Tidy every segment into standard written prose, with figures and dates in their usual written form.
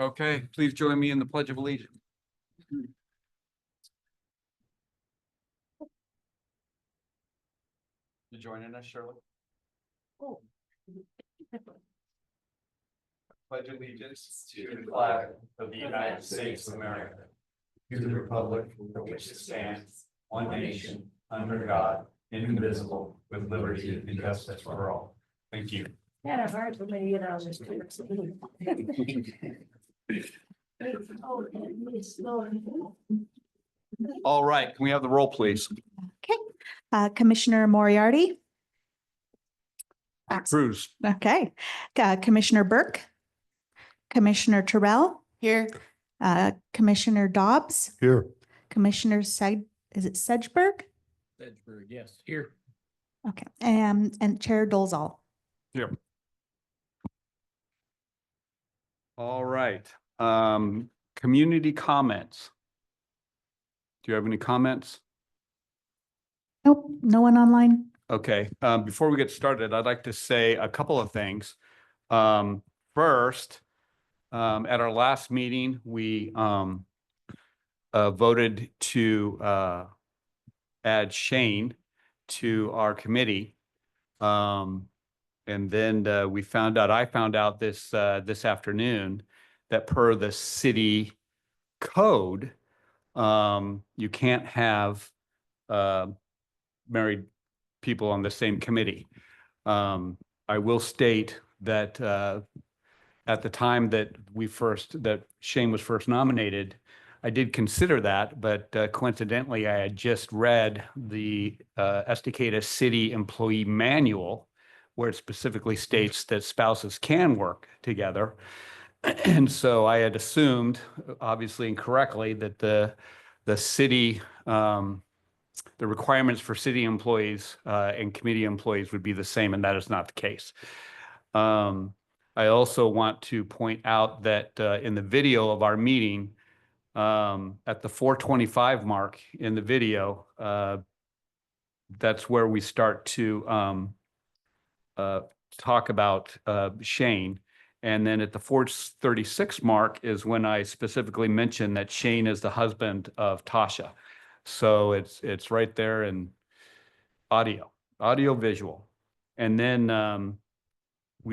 Okay, please join me in the Pledge of Allegiance. You joining us, Shirley? Pledge allegiance to the flag of the United States of America, to the republic for which it stands, one nation, under God, indivisible, with liberty and justice for all. Thank you. Yeah, hard for me to get out of this. All right, can we have the roll, please? Okay, Commissioner Moriarty. Cruz. Okay, Commissioner Burke. Commissioner Terrell. Here. Commissioner Dobbs. Here. Commissioner is it Sedgberg? Sedgberg, yes, here. Okay, and Chair Dolzall. Here. All right, community comments. Do you have any comments? Nope, no one online. Okay, before we get started, I'd like to say a couple of things. First, at our last meeting, we voted to add Shane to our committee. And then I found out this afternoon that per the city code, you can't have married people on the same committee. I will state that at the time that Shane was first nominated, I did consider that, but coincidentally, I had just read the Estacada City Employee Manual, where it specifically states that spouses can work together. And so I had assumed, obviously incorrectly, that the city, the requirements for city employees and committee employees would be the same, and that is not the case. I also want to point out that in the video of our meeting, at the 4:25 mark in the video, that's where we start to talk about Shane. And then at the 4:36 mark is when I specifically mentioned that Shane is the husband of Tasha. So it's right there in audio visual. And then I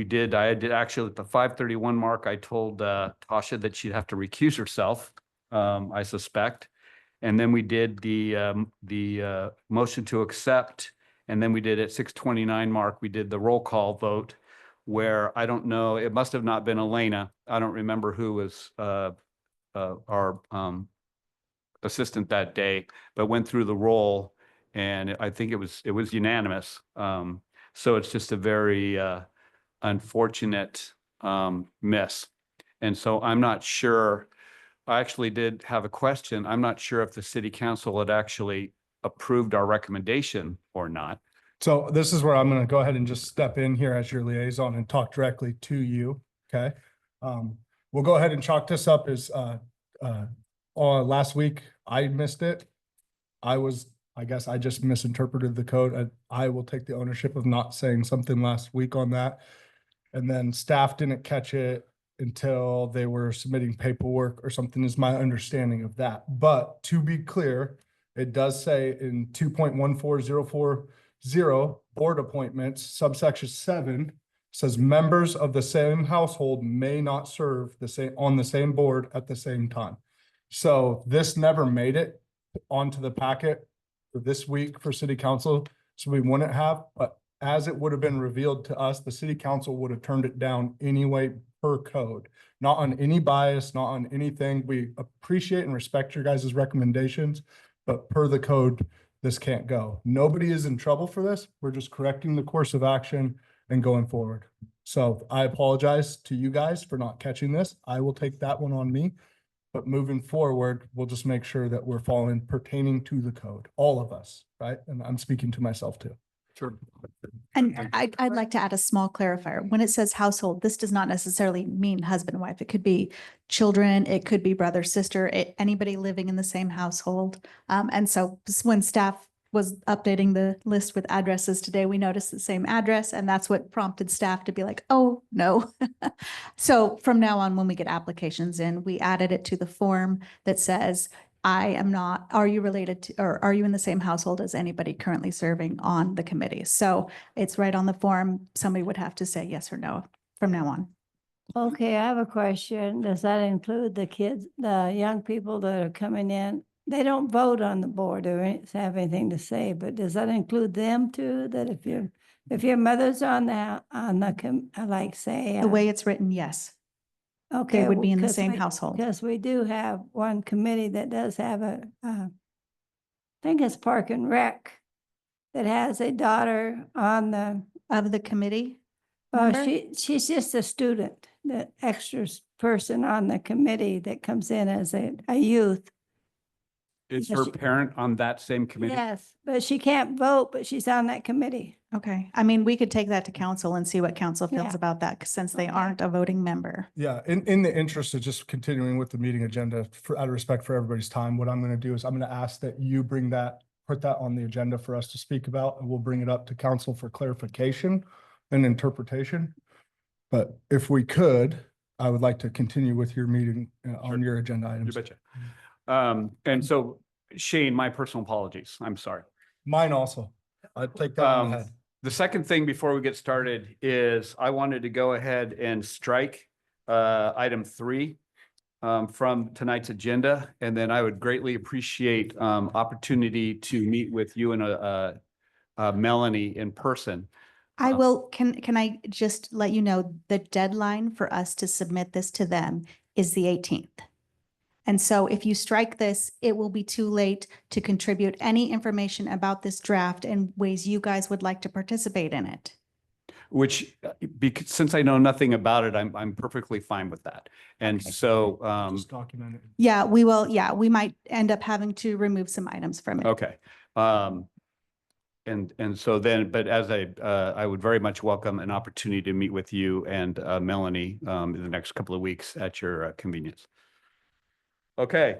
did actually at the 5:31 mark, I told Tasha that she'd have to recuse herself, I suspect. And then we did the motion to accept. And then we did at 6:29 mark, we did the roll call vote where I don't know, it must have not been Elena. I don't remember who was our assistant that day, but went through the roll and I think it was unanimous. So it's just a very unfortunate miss. And so I'm not sure, I actually did have a question. I'm not sure if the city council had actually approved our recommendation or not. So this is where I'm going to go ahead and just step in here as your liaison and talk directly to you. Okay. We'll go ahead and chalk this up as last week I missed it. I guess I just misinterpreted the code. I will take the ownership of not saying something last week on that. And then staff didn't catch it until they were submitting paperwork or something is my understanding of that. But to be clear, it does say in 2.14040 board appointments, subsection 7 says members of the same household may not serve on the same board at the same time. So this never made it onto the packet for this week for city council. So we wouldn't have, but as it would have been revealed to us, the city council would have turned it down anyway per code, not on any bias, not on anything. We appreciate and respect your guys' recommendations, but per the code, this can't go. Nobody is in trouble for this. We're just correcting the course of action and going forward. So I apologize to you guys for not catching this. I will take that one on me, but moving forward, we'll just make sure that we're following pertaining to the code, all of us, right? And I'm speaking to myself too. Sure. And I'd like to add a small clarifier. When it says household, this does not necessarily mean husband and wife. It could be children, it could be brother, sister, anybody living in the same household. And so when staff was updating the list with addresses today, we noticed the same address, and that's what prompted staff to be like, oh, no. So from now on, when we get applications in, we added it to the form that says, I am not, are you related to, or are you in the same household as anybody currently serving on the committee? So it's right on the form. Somebody would have to say yes or no from now on. Okay, I have a question. Does that include the kids, the young people that are coming in? They don't vote on the board or have anything to say, but does that include them too? That if your mother's on like say. The way it's written, yes, Okay. they would be in the 'cause same we- household. Because we do have one committee that does have I think it's Park and Rec, that has a daughter on the, Of the committee? member? she's just a student, the extra person on the committee that comes in as a youth. Is Yes, her she- parent on that same committee? Yes, but she can't vote, but she's on that committee. Okay, I mean, we could take that to council and see what council feels Yeah. about that, 'cause since they Okay. aren't a voting member. Yeah, in the interest of just continuing with the meeting agenda, out of respect for everybody's time, what I'm gonna do is I'm gonna ask that you put that on the agenda for us to speak about, and we'll bring it up to council for clarification and interpretation. But if we could, I would like to continue with your meeting on your agenda You items. betcha. And so Shane, my personal apologies. I'm sorry. Mine also. I take that on the head. The second thing before we get started is I wanted to go ahead and strike item 3 from tonight's agenda. And then I would greatly appreciate opportunity to meet with you and Melanie in person. I will, can I just let you know, the deadline for us to submit this to them is the 18th. And so if you strike this, it will be too late to contribute any information about this draft and ways you guys would like to participate in it. Which, because since I know nothing about it, I'm perfectly fine with that. And Okay. so, Just document it. Yeah, we will, yeah, we might end up having to remove some items from it. okay. And so then, but as I would very much welcome an opportunity to meet with you and Melanie in the next couple of weeks at your convenience. Okay.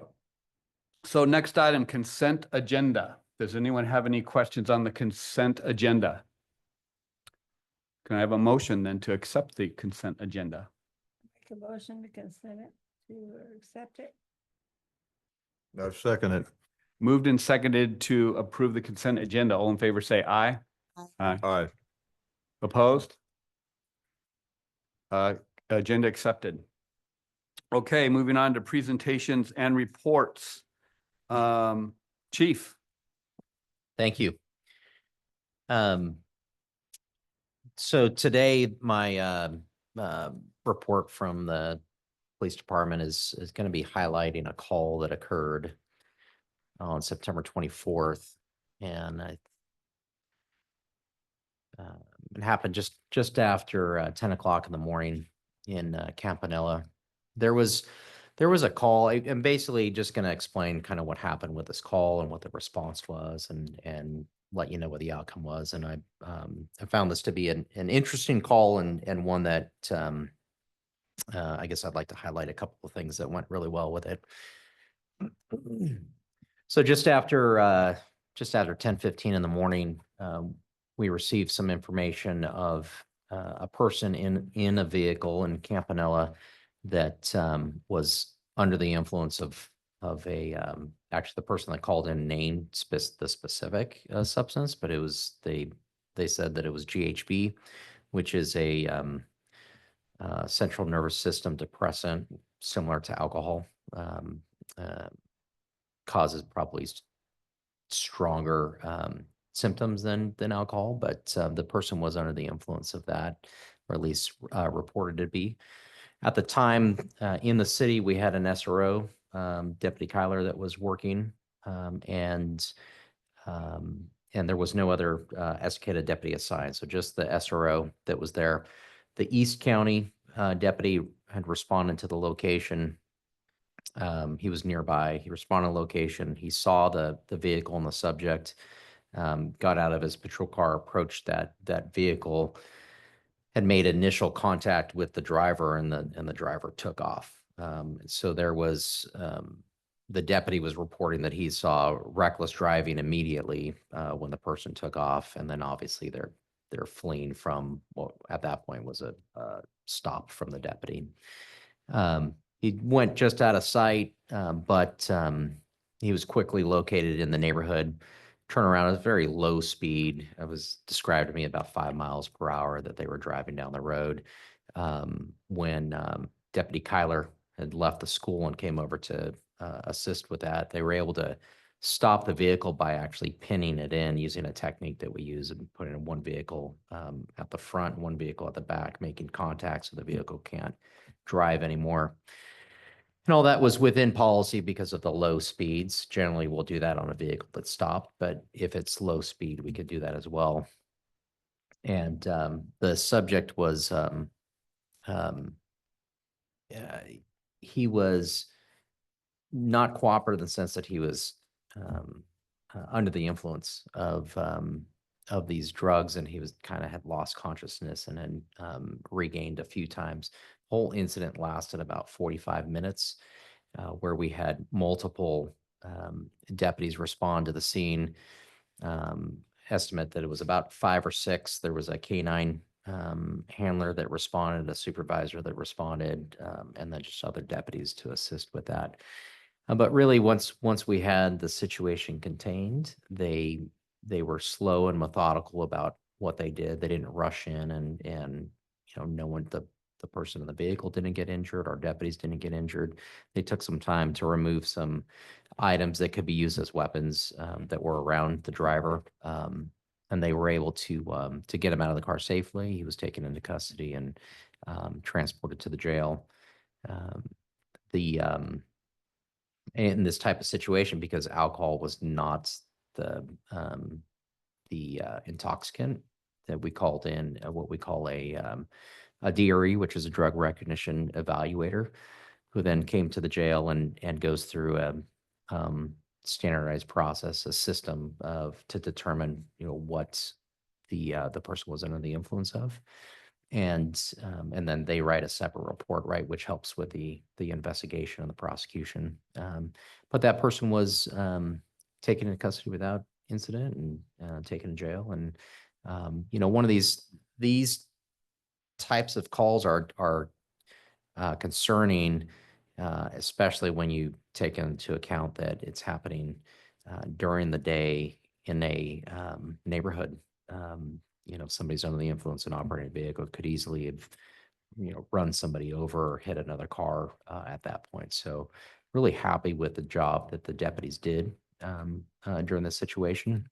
So next item, consent agenda. Does anyone have any questions on the consent agenda? Can I have a motion then to accept the consent agenda? Make a motion to consent it, to accept it. I second it. Moved and seconded to approve the consent agenda. All in favor, say aye. Aye. Aye. Opposed? Agenda accepted. Okay, moving on to presentations and reports. Chief, Thank you. So today, my report from the police department is going to be highlighting a call that occurred on September 24th. And it happened just after 10 o'clock in the morning in Campanella. There was a call. I'm basically just going to explain kind of what happened with this call and what the response was, and let you know what the outcome was. And I found this to be an interesting call, and one that I guess I'd like to highlight a couple of things that went really well with it. So just after 10:15 in the morning, we received some information of a person in a vehicle in Campanella that was under the influence of a actually the person that called in named the specific substance, but it was they said that it was GHB, which is a central nervous system depressant similar to alcohol. Causes probably stronger symptoms than alcohol, but the person was under the influence of that, or at least reported to be. At the time, in the city, we had an SRO, Deputy Kyler, that was working, and there was no other Estacada deputy assigned, so just the SRO that was there. The East County deputy had responded to the location. He was nearby. He responded to the location. He saw the vehicle and the subject, got out of his patrol car, approached that vehicle, had made initial contact with the driver, and the driver took off. So there was the deputy was reporting that he saw reckless driving immediately when the person took off, and then obviously they're fleeing from what at that point was a stop from the deputy. He went just out of sight, but he was quickly located in the neighborhood. Turnaround is very low speed. It was described to me about 5 miles per hour that they were driving down the road. When Deputy Kyler had left the school and came over to assist with that, they were able to stop the vehicle by actually pinning it in using a technique that we use and put in one vehicle at the front, one vehicle at the back, making contact so the vehicle can't drive anymore. And all that was within policy because of the low speeds. Generally, we'll do that on a vehicle that's stopped, but if it's low speed, we could do that as well. And the subject was, he was not cooperative in the sense that he was under the influence of these drugs, and he was kind of had lost consciousness and then regained a few times. Whole incident lasted about 45 minutes, where we had multiple deputies respond to the scene. Estimate that it was about 5 or 6. There was a canine handler that responded, a supervisor that responded, and then just other deputies to assist with that. But really, once we had the situation contained, they were slow and methodical about what they did. They didn't rush in and no one, the person in the vehicle didn't get injured. Our deputies didn't get injured. They took some time to remove some items that could be used as weapons that were around the driver. And they were able to get him out of the car safely. He was taken into custody and transported to the jail. In this type of situation, because alcohol was not the intoxicant, that we called in what we call a DRE, which is a drug recognition evaluator, who then came to the jail and goes through a standardized process, a system to determine what the person was under the influence of, and then they write a separate report, right, which helps with the investigation and the prosecution. But that person was taken into custody without incident and taken to jail. And one of these types of calls are concerning, especially when you take into account that it's happening during the day in a neighborhood. Somebody's under the influence and operating a vehicle could easily have, run somebody over or hit another car at that point. So really happy with the job that the deputies did during this situation,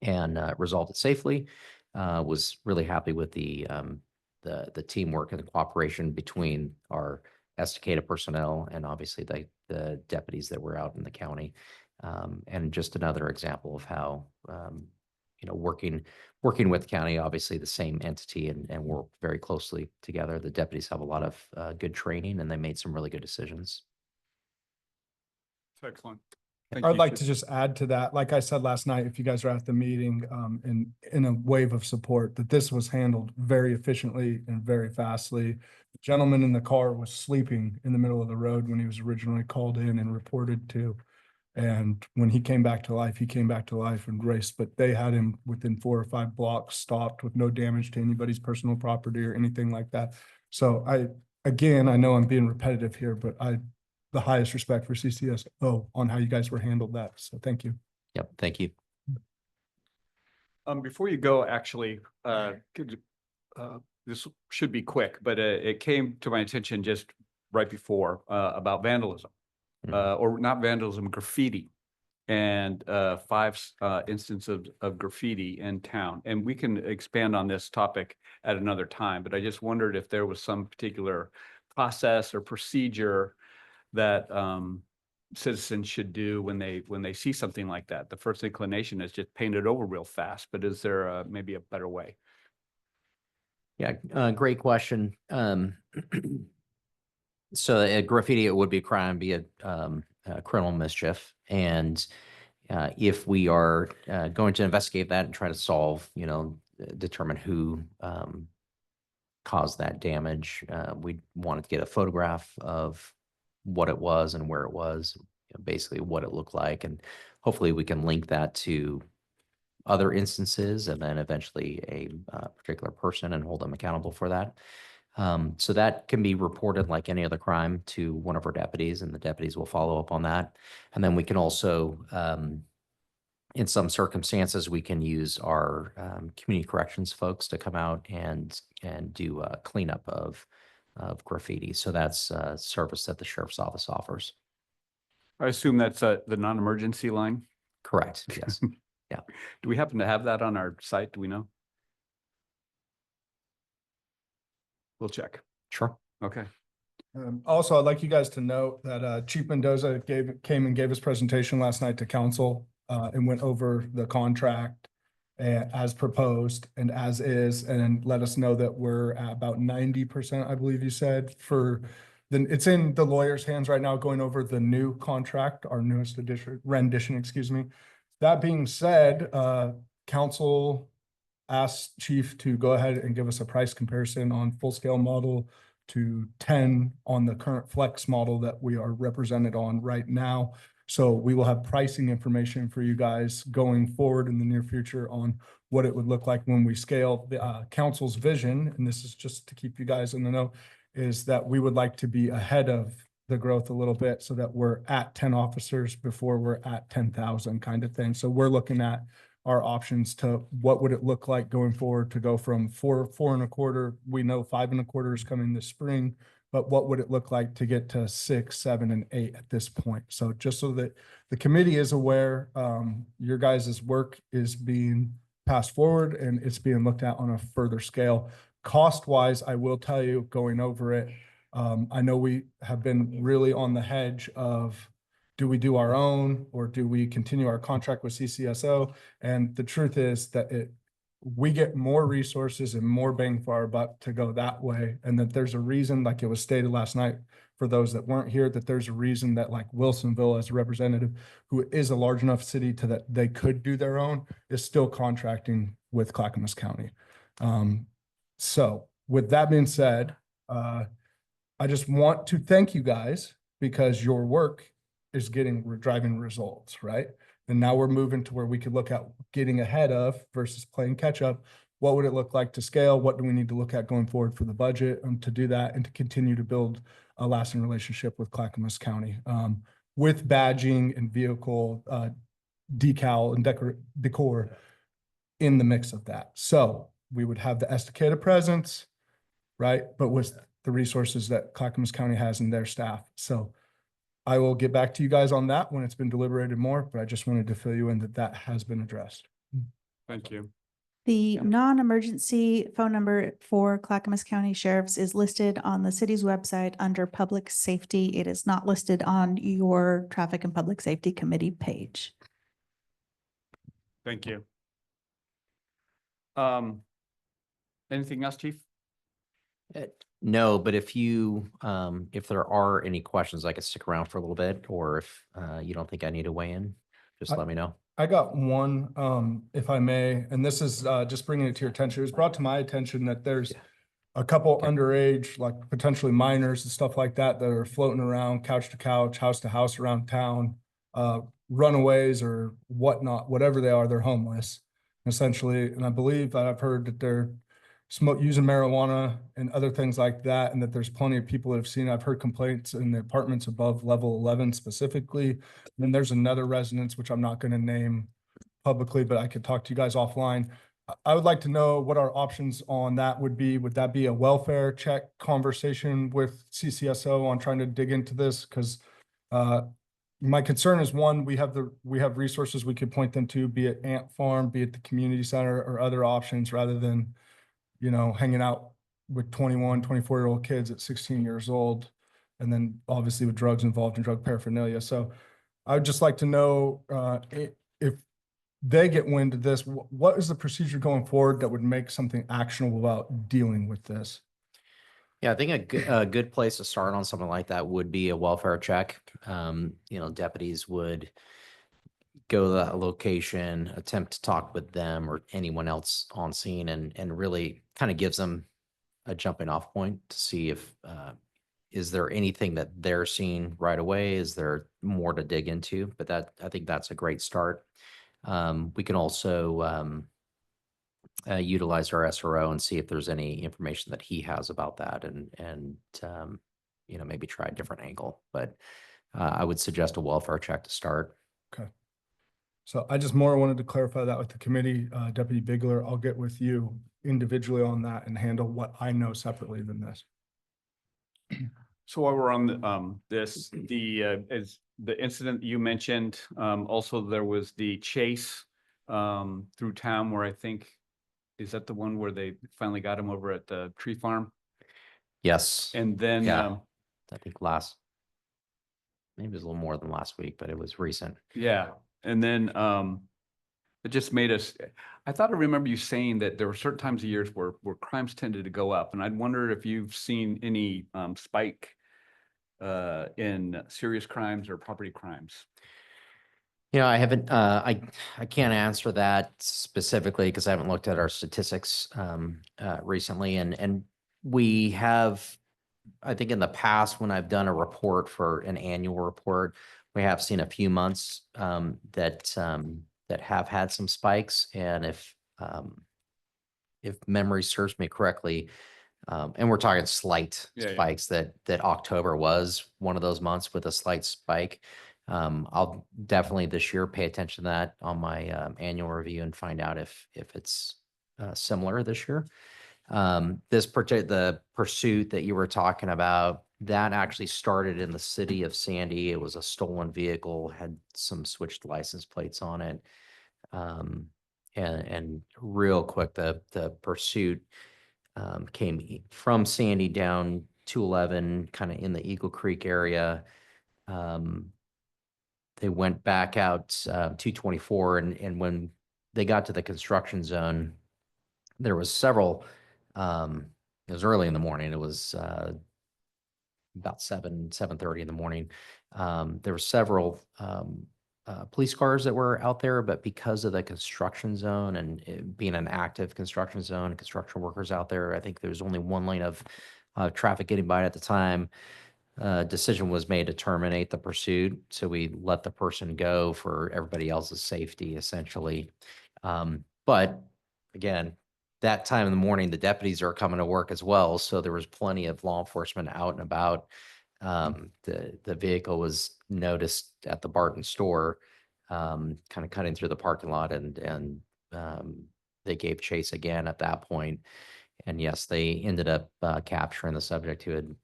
and resolved it safely. Was really happy with the teamwork and the cooperation between our Estacada personnel and obviously the deputies that were out in the county. And just another example of how, working with the county, obviously the same entity, and work very closely together. The deputies have a lot of good training, and they made some really good decisions. Excellent. I'd like to just add to that, like I said last night, if you guys are at the meeting, in a wave of support, that this was handled very efficiently and very fastly. The gentleman in the car was sleeping in the middle of the road when he was originally called in and reported to. And when he came back to life, and raced, but they had him within 4 or 5 blocks, stopped with no damage to anybody's personal property or anything like that. So I know I'm being repetitive here, but the highest respect for CCSO on how you guys were handled that. So thank you. Yep. Thank you. Before you go, actually, this should be quick, but it came to my attention just right before about vandalism, or not vandalism, graffiti, and 5 instances of graffiti in town. And we can expand on this topic at another time, but I just wondered if there was some particular process or procedure that citizens should do when they see something like that. The first inclination is just paint it over real fast, but is there maybe a better way? Yeah, great question. So a graffiti, it would be a crime, be a criminal mischief. And if we are going to investigate that and try to solve, determine who caused that damage, we wanted to get a photograph of what it was and where it was. basically what it looked like. And hopefully we can link that to other instances and then eventually a particular person and hold them accountable for that. So that can be reported like any other crime to one of our deputies, and the deputies will follow up on that. And then we can also, in some circumstances, we can use our community corrections folks to come out and do a cleanup of graffiti. So that's a service that the sheriff's office offers. I assume that's the non-emergency line. Correct. Yes. Do we happen to have that on our site? Do we know? We'll check. Sure. Okay. Also, I'd like you guys to note that Chief Mendoza came and gave his presentation last night to council and went over the contract as proposed and as is, and let us know that we're at about 90%, I believe you said, for then it's in the lawyer's hands right now going over the new contract, our newest rendition, excuse me. That being said, council asked Chief to go ahead and give us a price comparison on full scale model to 10 on the current flex model that we are represented on right now. So we will have pricing information for you guys going forward in the near future on what it would look like when we scale. The council's vision, and this is just to keep you guys in the know, is that we would like to be ahead of the growth a little bit so that we're at 10 officers before we're at 10,000 kind of thing. So we're looking at our options to what would it look like going forward to go from 4.25. We know 5.25 is coming this spring, but what would it look like to get to 6, 7, and 8 at this point? So just so that the committee is aware, your guys' work is being passed forward and it's being looked at on a further scale. Cost wise, I will tell you, going over it, I know we have been really on the hedge of, do we do our own or do we continue our contract with CCSO? And the truth is that we get more resources and more bang for our buck to go that way. And that there's a reason, like it was stated last night, for those that weren't here, that there's a reason that like Wilsonville as a representative, who is a large enough city to that they could do their own, is still contracting with Clackamas County. So with that being said, I just want to thank you guys because your work is driving results, right? And now we're moving to where we could look at getting ahead of versus playing catch up. What would it look like to scale? What do we need to look at going forward for the budget to do that and to continue to build a lasting relationship with Clackamas County with badging and vehicle decal and decor in the mix of that. So we would have the Estacada presence, right? But with the resources that Clackamas County has in their staff. So I will get back to you guys on that when it's been deliberated more, but I just wanted to fill you in that that has been addressed. Thank you. The non-emergency phone number for Clackamas County Sheriffs is listed on the city's website under Public Safety. It is not listed on your Traffic and Public Safety Committee page. Thank you. Anything else, Chief? No, but if there are any questions, I could stick around for a little bit, or if you don't think I need to weigh in, just let me know. I got one, if I may, and this is just bringing it to your attention. It was brought to my attention that there's a couple underage, like potentially minors and stuff like that, that are floating around couch to couch, house to house around town, runaways or whatnot, whatever they are, they're homeless essentially. And I believe that I've heard that they're using marijuana and other things like that, and that there's plenty of people that have seen. I've heard complaints in the apartments above level 11 specifically. And there's another residence, which I'm not going to name publicly, but I could talk to you guys offline. I would like to know what our options on that would be. Would that be a welfare check conversation with CCSO on trying to dig into this? Because my concern is, one, we have resources we could point them to, be it Ant Farm, be it the community center, or other options, rather than, you know, hanging out with 21, 24-year-old kids at 16 years old, and then obviously with drugs involved in drug paraphernalia. So I would just like to know if they get wind of this, what is the procedure going forward that would make something actionable about dealing with this? Yeah, I think a good place to start on something like that would be a welfare check. Deputies would go to that location, attempt to talk with them or anyone else on scene, and really kind of gives them a jumping off point to see if is there anything that they're seeing right away? Is there more to dig into? But I think that's a great start. We can also utilize our SRO and see if there's any information that he has about that and maybe try a different angle. But I would suggest a welfare check to start. So I just more wanted to clarify that with the committee, Deputy Bigler. I'll get with you individually on that and handle what I know separately than this. So while we're on is the incident you mentioned, also there was the chase through town where I think, is that the one where they finally got him over at the tree farm? Yes. And then, Yeah. I think maybe it was a little more than last week, but it was recent. yeah, and then it just made us, I thought I remember you saying that there were certain times of years where crimes tended to go up, and I'd wonder if you've seen any spike in serious crimes or property crimes. I haven't, I can't answer that specifically because I haven't looked at our statistics recently. And we have, I think in the past, when I've done a report for an annual report, we have seen a few months that have had some spikes. And if memory serves me correctly, and we're talking slight Yeah. spikes, that October was one of those months with a slight spike. I'll definitely this year pay attention to that on my annual review and find out if it's similar this year. The pursuit that you were talking about, that actually started in the city of Sandy. It was a stolen vehicle, had some switched license plates on it. And real quick, the pursuit came from Sandy down 211, kind of in the Eagle Creek area. They went back out 224, and when they got to the construction zone, there was several. It was early in the morning. It was about 7:30 in the morning. There were several police cars that were out there, but because of the construction zone and it being an active construction zone, construction workers out there, I think there was only one lane of traffic getting by at the time. Decision was made to terminate the pursuit. So we let the person go for everybody else's safety, essentially. But again, that time in the morning, the deputies are coming to work as well. So there was plenty of law enforcement out and about. The vehicle was noticed at the Barton store, kind of cutting through the parking lot, and they gave chase again at that point. And yes, they ended up capturing the subject who had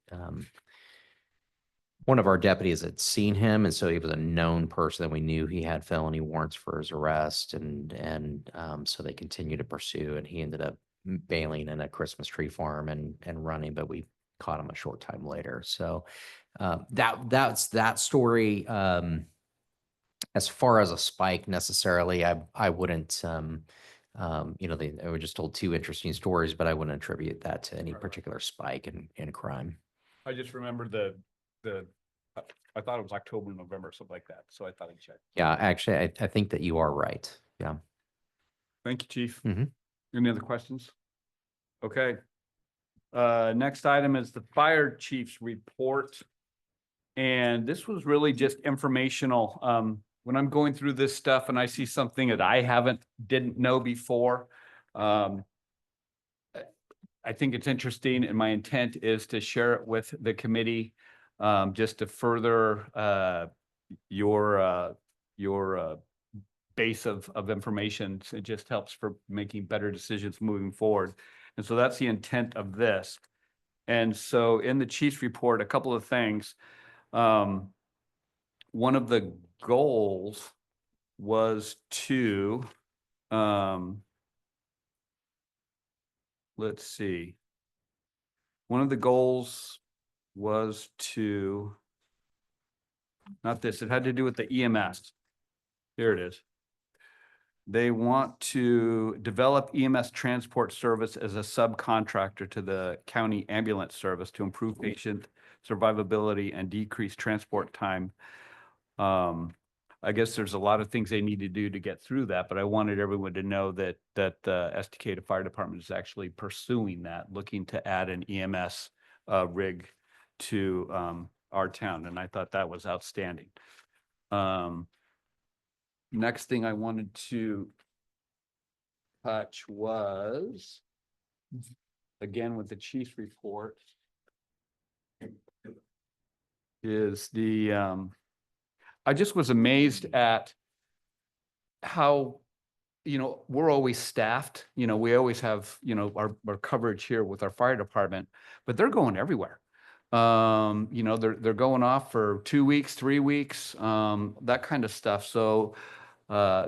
one of our deputies had seen him, and so he was a known person that we knew he had felony warrants for his arrest, and so they continued to pursue, and he ended up bailing in a Christmas tree farm and running, but we caught him a short time later. So that's that story. As far as a spike necessarily, I wouldn't. They were just told two interesting stories, but I wouldn't attribute that to any particular spike in crime. I just remember I thought it was October, November, something like that. So I thought I'd check. Yeah, actually, I think that you are right. Yeah. Thank you, Chief. Mhm. Any other questions? Okay. Next item is the fire chief's report. And this was really just informational. When I'm going through this stuff and I see something that I didn't know before, I think it's interesting, and my intent is to share it with the committee, just to further your base of information. It just helps for making better decisions moving forward. And so that's the intent of this. And so in the chief's report, a couple of things. One of the goals was to, let's see. One of the goals was to, not this, it had to do with the EMS. Here it is. They want to develop EMS transport service as a subcontractor to the county ambulance service to improve patient survivability and decrease transport time. I guess there's a lot of things they need to do to get through that, but I wanted everyone to know that the Estacada Fire Department is actually pursuing that, looking to add an EMS rig to our town, and I thought that was outstanding. Next thing I wanted to touch was, again, with the chief's report, is I just was amazed at how, we're always staffed, we always have, our coverage here with our fire department, but they're going everywhere. They're going off for 2 weeks, 3 weeks, that kind of stuff. So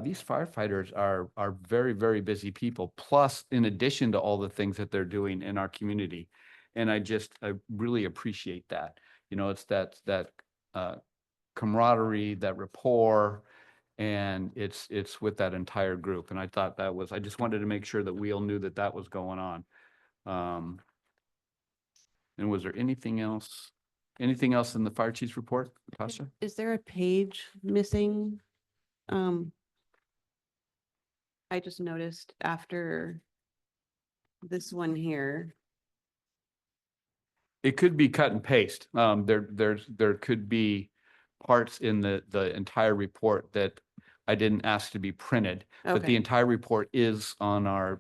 these firefighters are very, very busy people, plus in addition to all the things that they're doing in our community. And I really appreciate that. It's that camaraderie, that rapport, and it's with that entire group. And I thought I just wanted to make sure that we all knew that that was going on. And was there anything else in the fire chief's report, Tasha? Is there a page missing? I just noticed after this one here. It could be cut and paste. There could be parts in the entire report that I didn't ask to be printed, but the Okay, entire report is on our,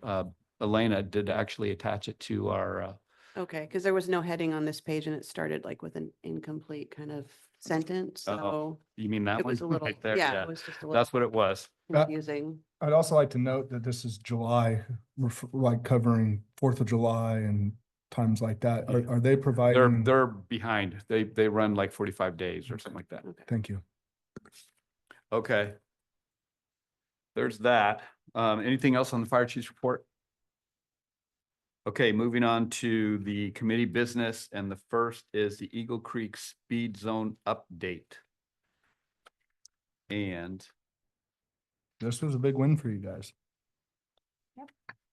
Elena did actually attach it to our, okay, because there was no heading on this page and it started like with an incomplete kind of sentence, so you mean that it one? was a little, Right there? yeah, it was just a little That's what it was. confusing. I'd also like to note that this is July, like covering 4th of July and times like that. Are they providing? They're behind. They run like 45 days or something like that. Okay. Thank you. Okay. There's that. Anything else on the fire chief's report? Okay, moving on to the committee business, and the first is the Eagle Creek Speed Zone update. And This was a big win for you guys.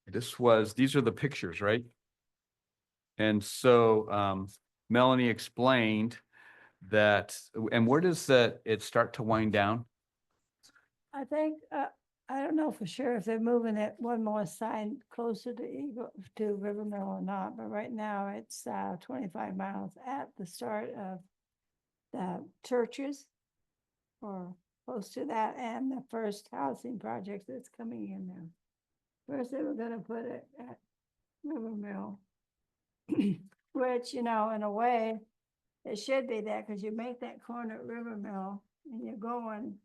these are the pictures, right? And so Melanie explained that, and where does it start to wind down? I think, I don't know for sure if they're moving it one more sign closer to River Mill or not, but right now it's 25 miles at the start of the churches or close to that and the first housing project that's coming in now. First, they were gonna put it at River Mill, which, in a way, it should be that because you make that corner at River Mill and you're going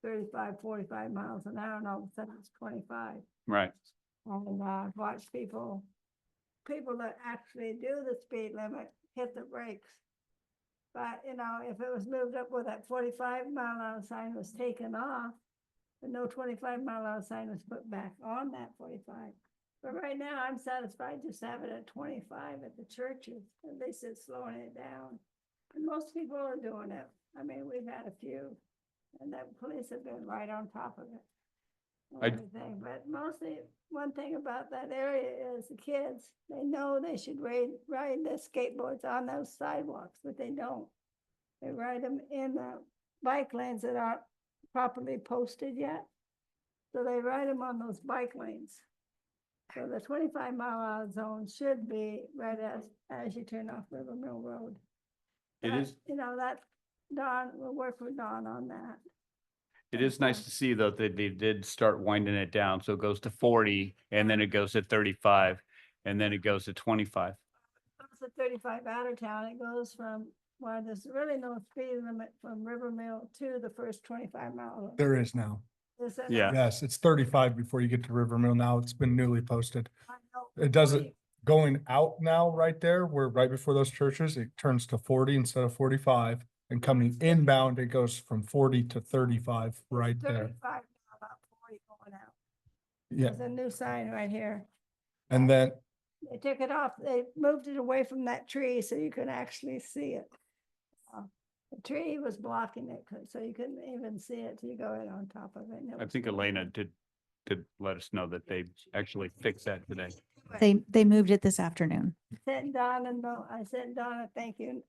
35, 45 miles an hour, and all of a sudden it's 25. Right. And watch people that actually do the speed limit hit the brakes. But, if it was moved up where that 45-mile-an-hour sign was taken off, and no 25-mile-an-hour sign was put back on that 45. But right now, I'm satisfied just have it at 25 at the churches. At least it's slowing it down. And most people are doing it. I mean, we've had a few, and the police have been right on top of it. and I- everything. But mostly, one thing about that area is the kids, they know they should ride the skateboards on those sidewalks, but they don't. They ride them in the bike lanes that aren't properly posted yet. So they ride them on those bike lanes. So the 25-mile-an-hour zone should be right as you turn off River Mill Road. It But, is, that Don, we'll work with Don on that. it is nice to see though that they did start winding it down. So it goes to 40 and then it goes to 35 and then it goes to 25. It's a 35 out of town. It goes from, well, there's really no speed limit from River Mill to the first 25 miles. There is now. Is there Yeah. not? Yes, it's 35 before you get to River Mill now. It's been newly posted. I know It doesn't, 40. going out now right there, where right before those churches, it turns to 40 instead of 45. And coming inbound, it goes from 40 to 35 right there. 35 now, about 40 going out. Yeah, There's a new sign right here. and then They took it off. They moved it away from that tree so you could actually see it. The tree was blocking it, so you couldn't even see it till you go right on top of it. and it I was think blocking Elena it. did let us know that they actually fixed that today. They moved it this afternoon. Sent Donna, I sent Donna, thank you,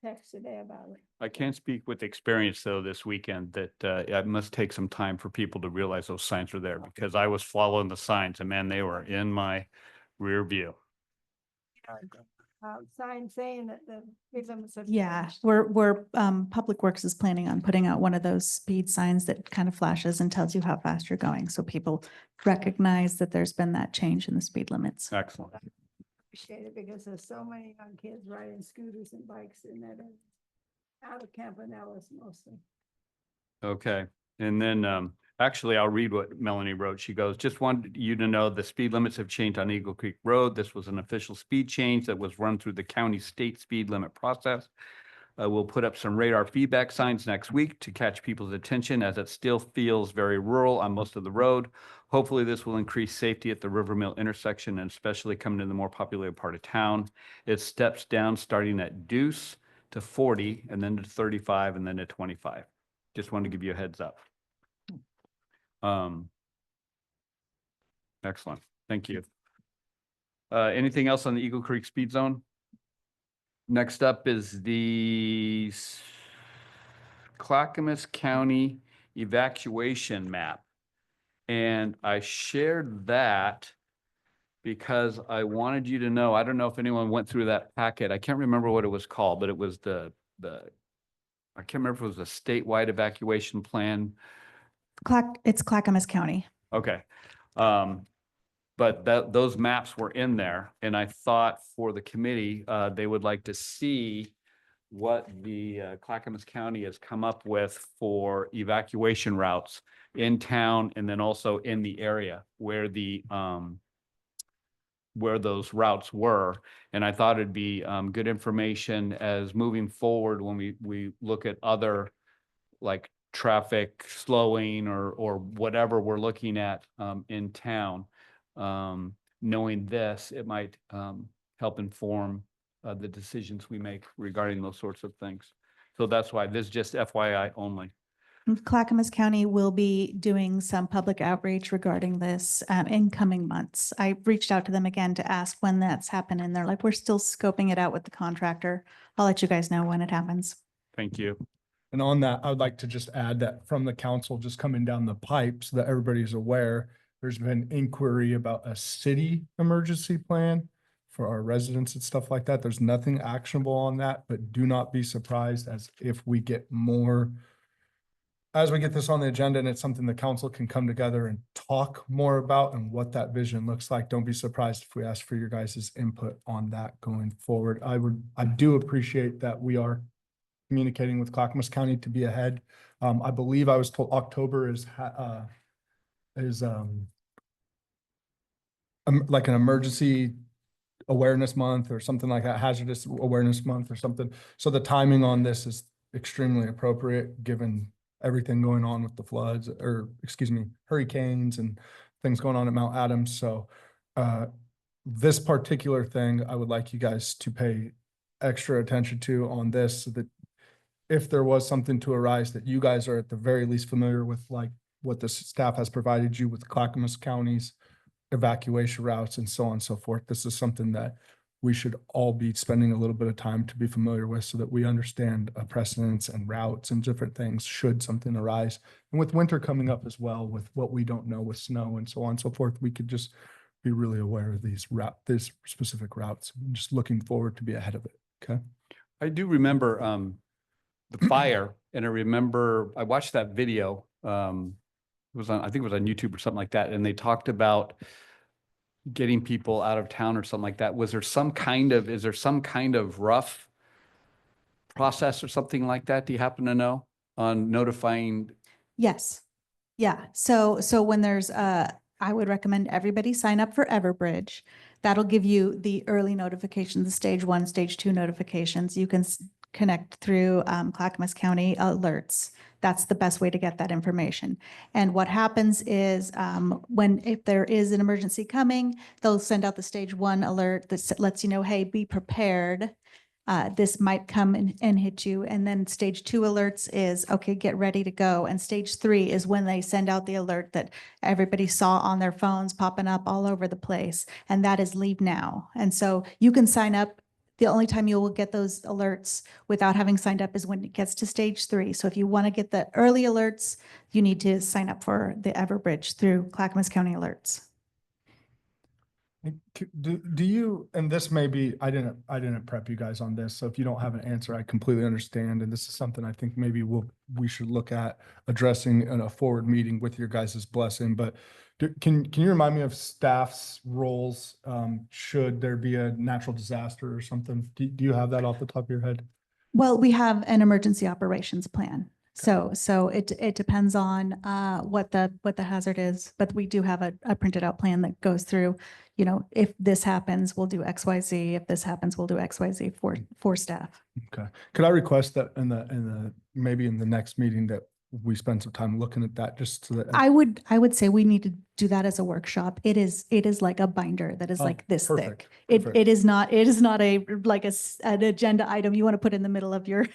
text today about it. I can't speak with experience though this weekend that it must take some time for people to realize those signs are there because I was following the signs and man, they were in my rear view. sign saying that the speed limits have Yeah, changed? Public Works is planning on putting out one of those speed signs that kind of flashes and tells you how fast you're going. So people recognize that there's been that change in the speed limits. Excellent. Appreciate it because there's so many young kids riding scooters and bikes in that area. Out of Campanellis mostly. Okay, and then actually, I'll read what Melanie wrote. She goes, just wanted you to know the speed limits have changed on Eagle Creek Road. This was an official speed change that was run through the county state speed limit process. We'll put up some radar feedback signs next week to catch people's attention as it still feels very rural on most of the road. Hopefully, this will increase safety at the River Mill intersection and especially coming to the more populated part of town. It steps down starting at Deuce to 40 and then to 35 and then to 25. Just wanted to give you a heads up. Excellent. Thank you. Anything else on the Eagle Creek Speed Zone? Next up is the Clackamas County evacuation map. And I shared that because I wanted you to know, I don't know if anyone went through that packet. I can't remember what it was called, but it was I can't remember if it was a statewide evacuation plan. It's Clackamas County. Okay. But those maps were in there and I thought for the committee, they would like to see what the Clackamas County has come up with for evacuation routes in town and then also in the area where where those routes were. And I thought it'd be good information as moving forward when we look at other like traffic slowing or whatever we're looking at in town. Knowing this, it might help inform the decisions we make regarding those sorts of things. So that's why this is just FYI only. Clackamas County will be doing some public outreach regarding this in coming months. I reached out to them again to ask when that's happening. They're like, we're still scoping it out with the contractor. I'll let you guys know when it happens. Thank you. And on that, I would like to just add that from the council, just coming down the pipe so that everybody's aware, there's been inquiry about a city emergency plan for our residents and stuff like that. There's nothing actionable on that, but do not be surprised as if we get more, as we get this on the agenda and it's something the council can come together and talk more about and what that vision looks like. Don't be surprised if we ask for your guys' input on that going forward. I do appreciate that we are communicating with Clackamas County to be ahead. I believe I was told October is like an emergency awareness month or something like that, hazardous awareness month or something. So the timing on this is extremely appropriate given everything going on with the floods or excuse me, hurricanes and things going on at Mount Adams. So this particular thing, I would like you guys to pay extra attention to on this so that if there was something to arise that you guys are at the very least familiar with, like what the staff has provided you with Clackamas County's evacuation routes and so on and so forth. This is something that we should all be spending a little bit of time to be familiar with so that we understand precedents and routes and different things should something arise. And with winter coming up as well, with what we don't know with snow and so on and so forth, we could just be really aware of these specific routes. I'm just looking forward to be ahead of it. Okay. I do remember the fire and I remember I watched that video. It was on, I think it was on YouTube or something like that. And they talked about getting people out of town or something like that. Is there some kind of rough process or something like that? Do you happen to know on notifying? Yes. Yeah. So when there's I would recommend everybody sign up for Everbridge. That'll give you the early notifications, the stage 1, stage 2 notifications. You can connect through Clackamas County alerts. That's the best way to get that information. And what happens is if there is an emergency coming, they'll send out the stage 1 alert that lets you know, hey, be prepared. This might come and hit you. And then stage 2 alerts is, okay, get ready to go. And stage 3 is when they send out the alert that everybody saw on their phones popping up all over the place. And that is leave now. And so you can sign up. The only time you will get those alerts without having signed up is when it gets to stage 3. So if you want to get the early alerts, you need to sign up for the Everbridge through Clackamas County Alerts. Do you, and this may be, I didn't prep you guys on this, so if you don't have an answer, I completely understand. And this is something I think maybe we should look at addressing in a forward meeting with your guys' blessing, but can you remind me of staff's roles? Should there be a natural disaster or something? Do you have that off the top of your head? Well, we have an emergency operations plan. So it depends on what the hazard is, but we do have a printed out plan that goes through, if this happens, we'll do X, Y, Z. If this happens, we'll do X, Y, Z for staff. Okay. Could I request that maybe in the next meeting that we spend some time looking at that just so that. I would say we need to do that as a workshop. It is like a binder that is Oh, like this perfect, thick. perfect. It is not like an agenda item you want to put in the middle of your.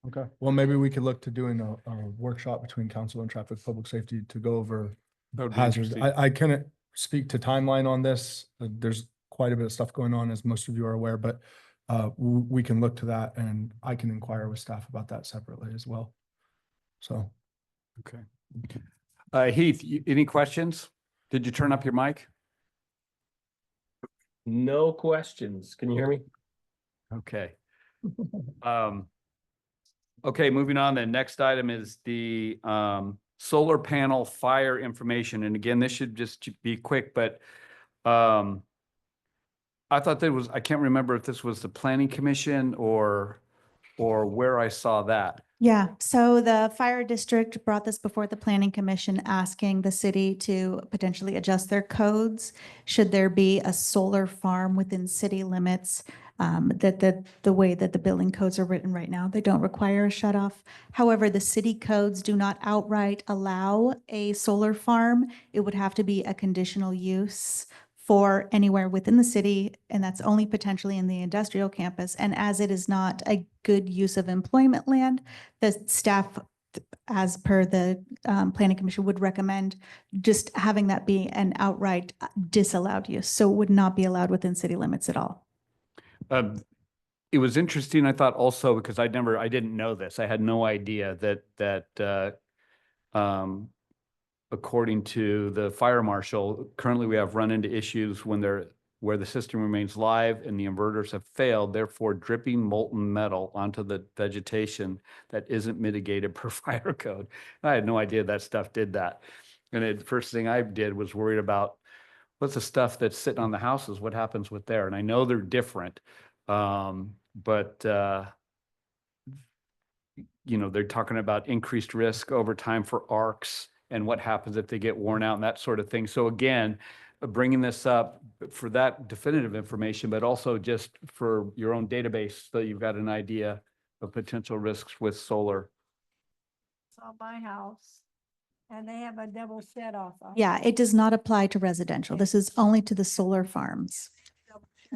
Okay, well, maybe we could look to doing a workshop between council and traffic public safety to go over That would be hazards. interesting. I couldn't speak to timeline on this. There's quite a bit of stuff going on, as most of you are aware, but we can look to that and I can inquire with staff about that separately as well. So, Okay. Heath, any questions? Did you turn up your mic? No questions. Can you hear me? Okay. Okay, moving on. The next item is the solar panel fire information. And again, this should just be quick, but I thought I can't remember if this was the planning commission or where I saw that. Yeah, so the fire district brought this before the planning commission, asking the city to potentially adjust their codes. Should there be a solar farm within city limits? That the way that the building codes are written right now, they don't require a shut off. However, the city codes do not outright allow a solar farm. It would have to be a conditional use for anywhere within the city, and that's only potentially in the industrial campus. And as it is not a good use of employment land, the staff, as per the planning commission, would recommend just having that be an outright disallowed use. So it would not be allowed within city limits at all. It was interesting, I thought also, because I didn't know this. I had no idea that according to the fire marshal, currently we have run into issues where the system remains live and the inverters have failed, therefore dripping molten metal onto the vegetation that isn't mitigated per fire code. I had no idea that stuff did that. And the first thing I did was worried about what's the stuff that's sitting on the houses, what happens with there? And I know they're different, but they're talking about increased risk over time for arcs and what happens if they get worn out and that sort of thing. So again, bringing this up for that definitive information, but also just for your own database, so you've got an idea of potential risks with solar. It's on my house and they have a double set off. Yeah, it does not apply to residential. This is only to the solar farms.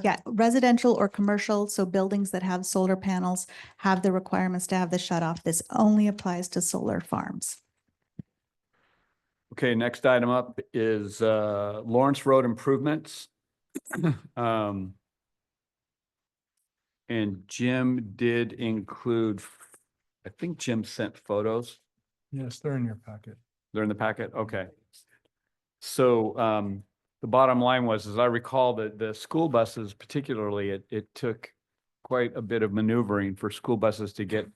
Yeah, residential or commercial, so buildings that have solar panels have the requirements to have the shut off. This only applies to solar farms. Okay, next item up is Lawrence Road improvements. And Jim did include, I think Jim sent photos. yes, they're in your packet. They're in the packet? Okay. So the bottom line was, as I recall, that the school buses particularly, it took quite a bit of maneuvering for school buses to get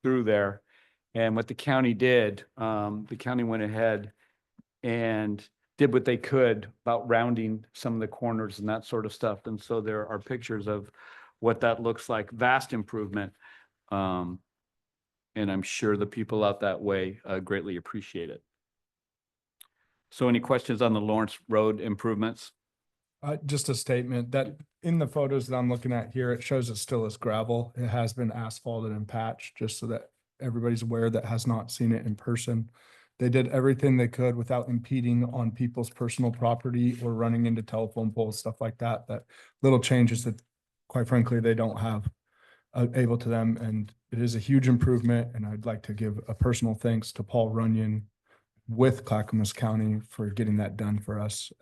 through there. And what the county did, the county went ahead and did what they could about rounding some of the corners and that sort of stuff. And so there are pictures of what that looks like, vast improvement. And I'm sure the people out that way greatly appreciate it. So any questions on the Lawrence Road improvements? Just a statement that in the photos that I'm looking at here, it shows it still is gravel. It has been asphalted and patched, just so that everybody's aware that has not seen it in person. They did everything they could without impeding on people's personal property or running into telephone poles, stuff like that, that little changes that quite frankly, they don't have able to them. And it is a huge improvement. And I'd like to give a personal thanks to Paul Runyon with Clackamas County for getting that done for us.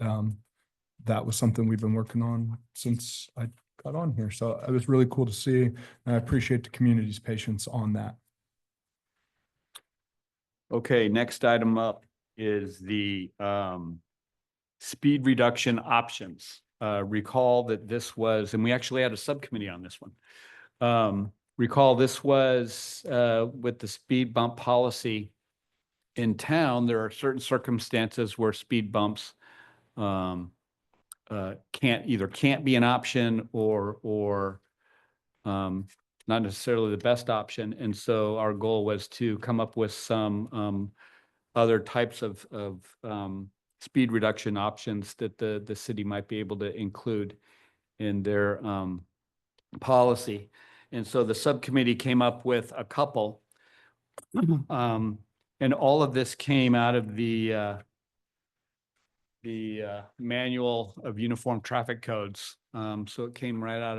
That was something we've been working on since I got on here. So it was really cool to see. And I appreciate the community's patience on that. Okay, next item up is the speed reduction options. recall that this was, and we actually had a subcommittee on this one. Recall this was with the speed bump policy in town, there are certain circumstances where speed bumps can't be an option or not necessarily the best option. And so our goal was to come up with some other types of speed reduction options that the city might be able to include in their policy. And so the subcommittee came up with a couple. And all of this came out of the Manual of Uniform Traffic Codes. So it came right out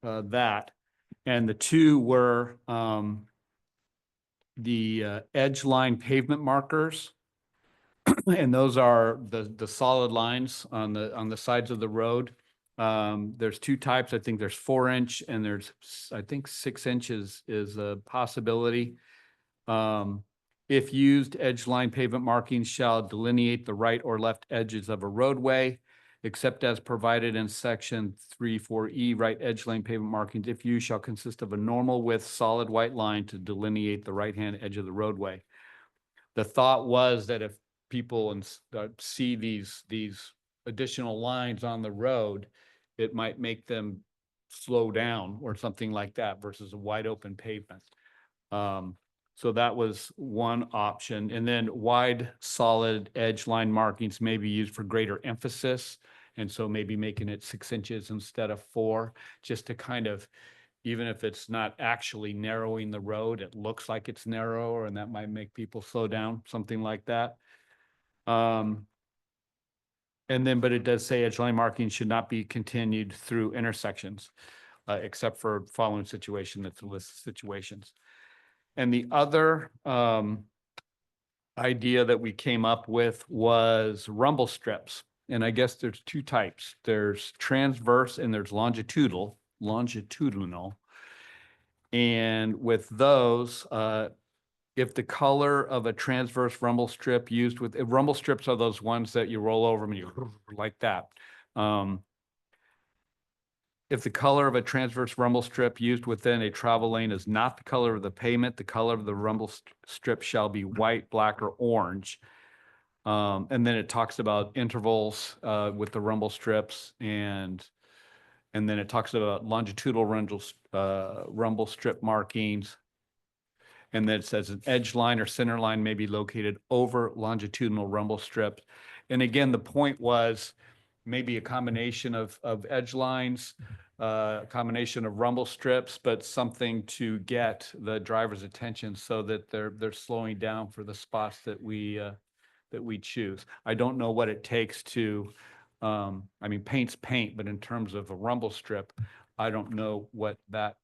of that. And the two were the edge line pavement markers. And those are the solid lines on the sides of the road. There's two types. I think there's 4-inch and there's, I think 6 inches is a possibility. If used, edge line pavement markings shall delineate the right or left edges of a roadway, except as provided in section 3(4)E, right edge line pavement markings, if used, shall consist of a normal width solid white line to delineate the right-hand edge of the roadway. The thought was that if people see these additional lines on the road, it might make them slow down or something like that versus a wide open pavement. So that was one option. And then wide solid edge line markings may be used for greater emphasis. And so maybe making it 6 inches instead of 4, just to kind of, even if it's not actually narrowing the road, it looks like it's narrower and that might make people slow down, something like that. And then, but it does say edge line markings should not be continued through intersections, except for following situation, that's a list of situations. And the other idea that we came up with was rumble strips. And I guess there's two types. There's transverse and there's longitudinal. And with those, if the color of a transverse rumble strip used with, rumble strips are those ones that you roll over and you like that. If the color of a transverse rumble strip used within a travel lane is not the color of the pavement, the color of the rumble strip shall be white, black, or orange. And then it talks about intervals with the rumble strips, and then it talks about longitudinal rumble strip markings. And then it says an edge line or center line may be located over longitudinal rumble strips. And again, the point was maybe a combination of edge lines, a combination of rumble strips, but something to get the driver's attention so that they're slowing down for the spots that we choose. I don't know what it takes to, I mean, paint's paint, but in terms of a rumble strip, I don't know what that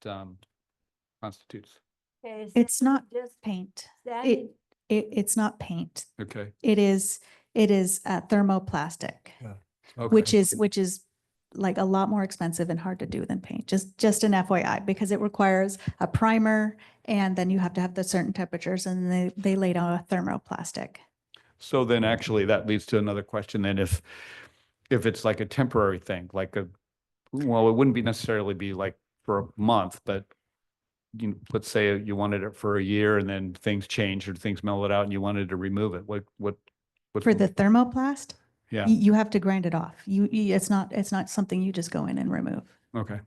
constitutes. Okay, It's not just paint. Sandy, It's not paint. Okay. It is thermoplastic, Okay. which is like a lot more expensive and hard to do than paint. Just an FYI, because it requires a primer and then you have to have the certain temperatures and they lay down a thermoplastic. So then actually that leads to another question then, if it's like a temporary thing, like well, it wouldn't be necessarily be like for a month, but let's say you wanted it for a year and then things changed or things mellowed out and you wanted to remove it. What's For the thermoplast, Yeah. you have to grind it off. It's not something you just go in and remove. Okay.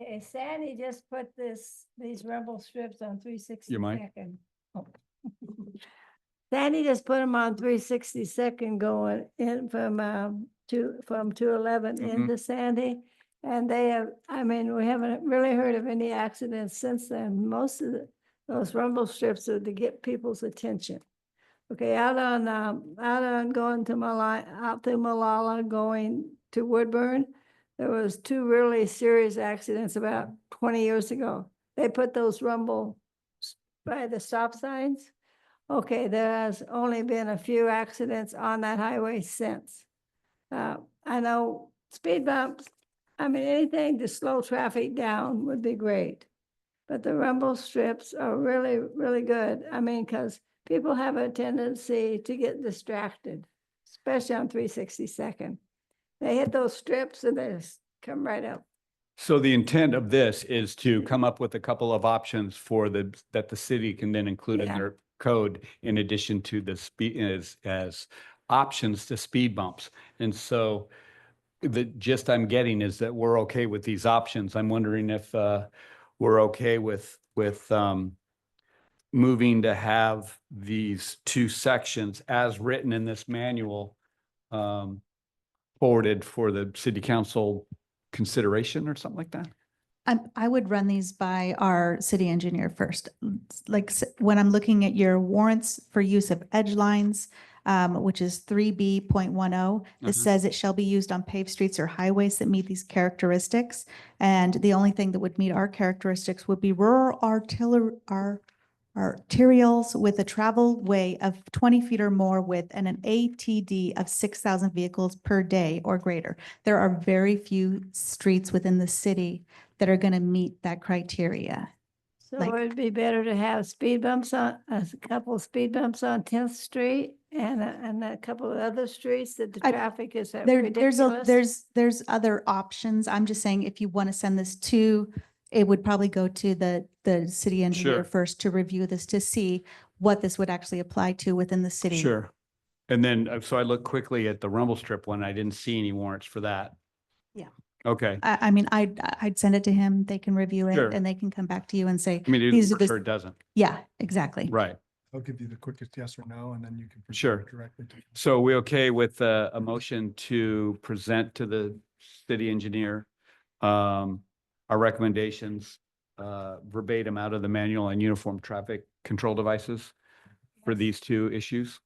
okay, Sandy just put these rumble strips on 360 You might. second. Oh. Sandy just put them on 362nd going in from 211 Mhm. into Sandy. And they have, I mean, we haven't really heard of any accidents since then. Most of those rumble strips are to get people's attention. Okay, out on going to out through Malala, going to Woodburn, there was 2 really serious accidents about 20 years ago. They put those rumble by the stop signs. Okay, there has only been a few accidents on that highway since. I know speed bumps, I mean, anything to slow traffic down would be great. But the rumble strips are really, really good. I mean, because people have a tendency to get distracted, especially on 362nd. They hit those strips and they just come right up. So the intent of this is to come up with a couple of options for that the city can then include in Yeah. their code in addition to the speed as options to speed bumps. And so the gist I'm getting is that we're okay with these options. I'm wondering if we're okay with moving to have these two sections as written in this manual forwarded for the city council consideration or something like that? I would run these by our city engineer first. Like when I'm looking at your warrants for use of edge lines, which is 3B.10, this Mhm. says it shall be used on paved streets or highways that meet these characteristics. And the only thing that would meet our characteristics would be rural arterials with a travel way of 20 feet or more with and an ATD of 6,000 vehicles per day or greater. There are very few streets within the city that are going to meet that criteria. So Like- it'd be better to have speed bumps on, a couple of speed bumps on 10th Street and a couple of other streets that the I- traffic is There's ridiculous. there's other options. I'm just saying if you want to send this to, it would probably go to the city engineer Sure. first to review this, to see what this would actually apply to within the city. Sure. And then, so I looked quickly at the rumble strip one. I didn't see any warrants for that. Yeah. Okay. I mean, I'd send it to him, they can review it Sure. and they can come back to you and say, I mean, These it are for the- sure doesn't. yeah, exactly. Right. I'll give you the quickest yes or no, and then you can. present Sure. it directly to. So we okay with a motion to present to the city engineer our recommendations verbatim out of the manual on uniform traffic control devices for these two issues?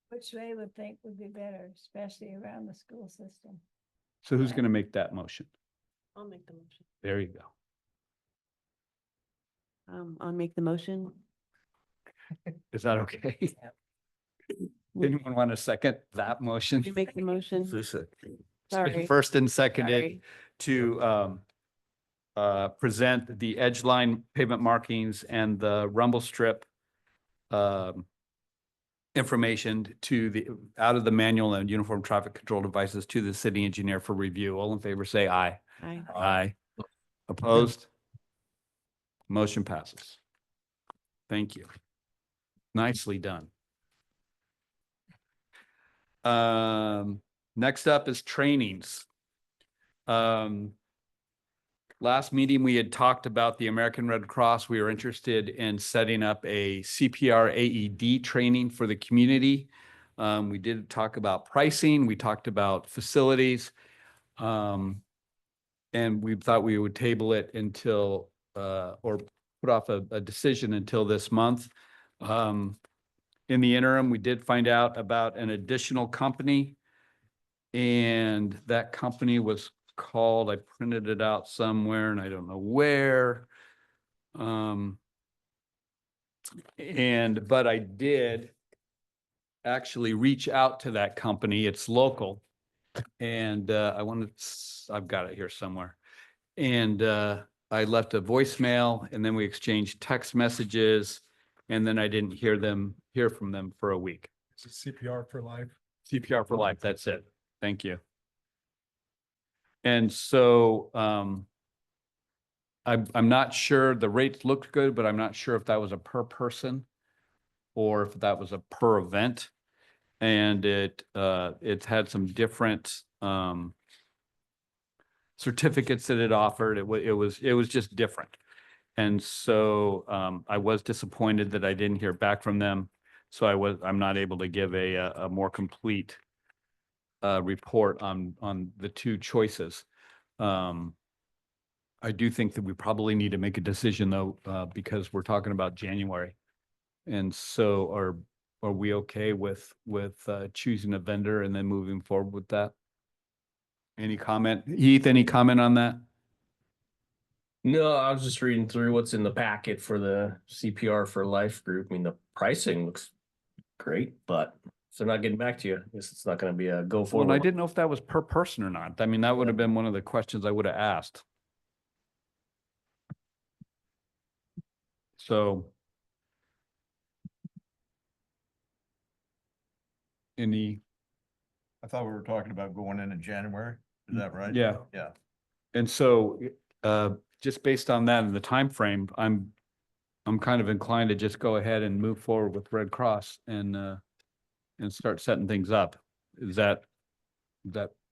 Which they would think would be better, especially around the school system. So who's going to make that motion? I'll make the motion. There you go. I'll make the motion. Is that okay? Anyone want to second that motion? You make the motion. It's been Sorry. First and seconded Sorry. to present the edge line pavement markings and the rumble strip information to out of the manual and uniform traffic control devices to the city engineer for review. All in favor, say aye. Aye. Aye. Opposed? Motion passes. Thank you. Nicely done. Next up is trainings. Last meeting, we had talked about the American Red Cross. We were interested in setting up a CPR AED training for the community. We did talk about pricing. We talked about facilities. And we thought we would table it until, or put off a decision until this month. In the interim, we did find out about an additional company. And that company was called, I printed it out somewhere and I don't know where. But I did actually reach out to that company. It's local. And I've got it here somewhere. And I left a voicemail and then we exchanged text messages. And then I didn't hear from them for a week. It's CPR for life. CPR for life, that's it. Thank you. And so I'm not sure, the rates looked good, but I'm not sure if that was a per person or if that was a per event. And it's had some different certificates that it offered. It was just different. And so I was disappointed that I didn't hear back from them. So I'm not able to give a more complete report on the two choices. I do think that we probably need to make a decision though, because we're talking about January. And so are we okay with choosing a vendor and then moving forward with that? Any comment? Heath, any comment on that? No, I was just reading through what's in the packet for the CPR for Life group. I mean, the pricing looks great, but if they're not getting back to you, I guess it's not gonna be a go Well, forward. and I didn't know if that was per person or not. I mean, that would have been one of the questions I would have asked. So. Any I thought we were talking about going in January. Is that right? Yeah. Yeah. And so, just based on that and the time frame, I'm kind of inclined to just go ahead and move forward with Red Cross and start setting things up. Does that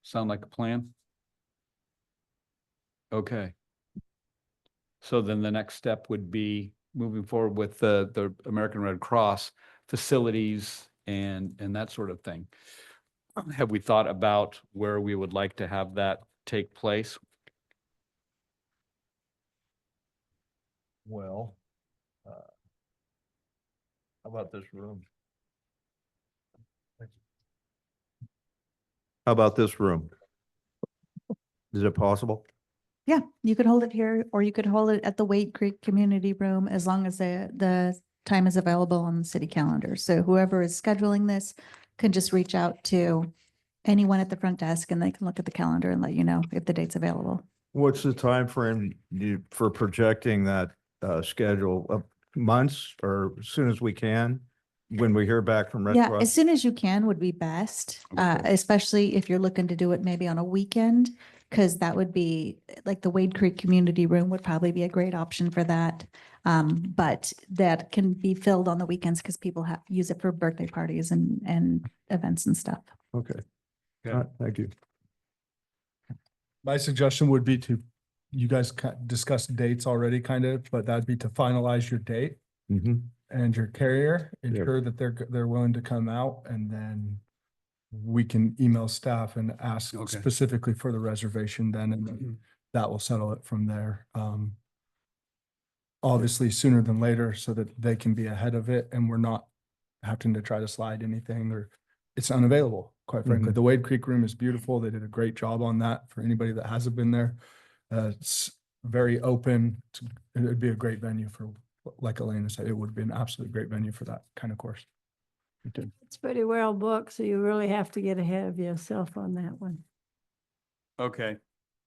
sound like a plan? Okay. So then the next step would be moving forward with the American Red Cross facilities and that sort of thing. Have we thought about where we would like to have that take place? Well, how about this room? How about this room? Is it possible? Yeah, you could hold it here, or you could hold it at the Wade Creek Community Room as long as the time is available on the city calendar. So whoever is scheduling this can just reach out to anyone at the front desk and they can look at the calendar and let you know if the date's available. What's the timeframe for projecting that schedule? Months or as soon as we can? When we hear back from Red Yeah, Cross? as soon as you can would be best, Okay. especially if you're looking to do it maybe on a weekend. Cause that would be like the Wade Creek Community Room would probably be a great option for that. But that can be filled on the weekends because people use it for birthday parties and events and stuff. Okay. Okay. All right, thank you. My suggestion would be you guys discuss dates already kind of, but that'd be to finalize your date Mhm. and your carrier, Yep. ensure that they're willing to come out, and then we can email staff and ask Okay. specifically for the reservation then, and then that will settle it from there. Obviously sooner than later so that they can be ahead of it and we're not having to try to slide anything or it's unavailable, quite frankly. Mhm. The Wade Creek Room is beautiful. They did a great job on that for anybody that hasn't been there. It's very open. It would be a great venue for, like Elena said, it would be an absolutely great venue for that kind of course. It's pretty well booked, so you really have to get ahead of yourself on that one. Okay.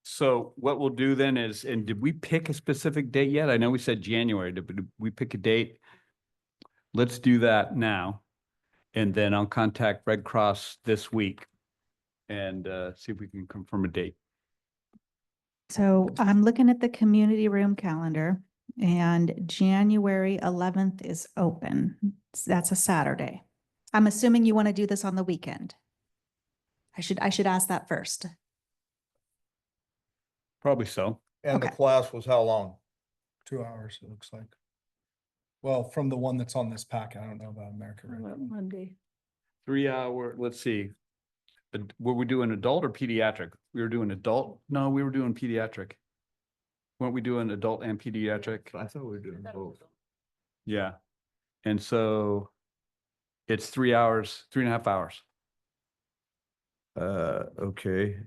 So what we'll do then is, and did we pick a specific date yet? I know we said January, did we pick a date? Let's do that now. And then I'll contact Red Cross this week and see if we can confirm a date. So I'm looking at the community room calendar and January 11th is open. That's a Saturday. I'm assuming you want to do this on the weekend. I should ask that first. Probably so. And the Okay. class was how long? 2 hours, it looks like. Well, from the one that's on this packet, I don't know about America. How Red about Cross. Monday. 3 hour, let's see. Were we doing adult or pediatric? We were doing adult? No, we were doing pediatric. Weren't we doing adult and pediatric? I thought we were doing both. Yeah. And so it's 3 hours, 3.5 hours. Okay.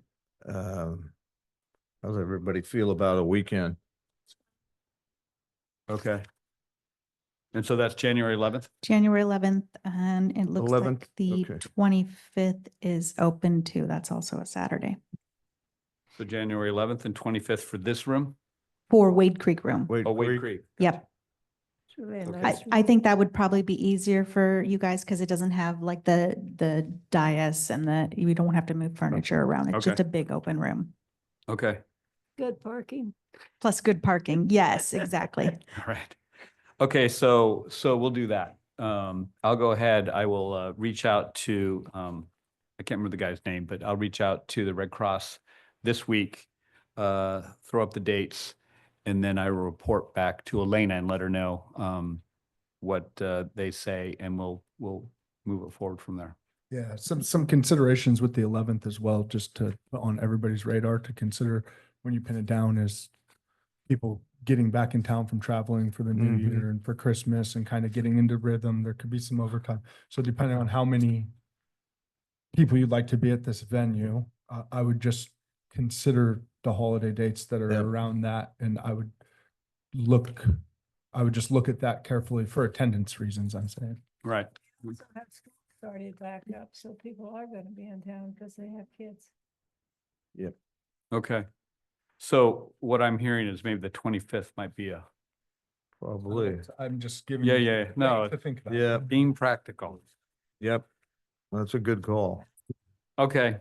How's everybody feel about a weekend? Okay. And so that's January 11th? January 11th, and it looks 11th? like the Okay. 25th is open too. That's also a Saturday So January 11th and 25th for this room? for Wade Creek Room. Wait, Oh, Wade Creek. Yep. It's really a Okay. nice I room. think that would probably be easier for you guys because it doesn't have like the dais and you don't have to move furniture around. It's just Okay. a big open room. Okay. Good parking. Plus good parking. Yes, exactly. All right. Okay, so we'll do that. I'll go ahead. I will reach out to I can't remember the guy's name, but I'll reach out to the Red Cross this week, throw up the dates, and then I will report back to Elena and let her know what they say, and we'll move it forward from there. Yeah, some considerations with the 11th as well, just to put on everybody's radar to consider when you pin it down is people getting back in town from traveling for the new Mhm. year and for Christmas and kind of getting into rhythm. There could be some overtime. So depending on how many people you'd like to be at this venue, I would just consider the holiday dates that are Yeah. around that. And I would just look at that carefully for attendance reasons, I'm saying. Right. Also have school started back up, so people are gonna be in town because they have kids. Okay. So what I'm hearing is maybe the 25th might be Probably. I'm just giving. Yeah, you yeah, no, To think about. Yeah. being practical. Yep. That's a good call. Okay.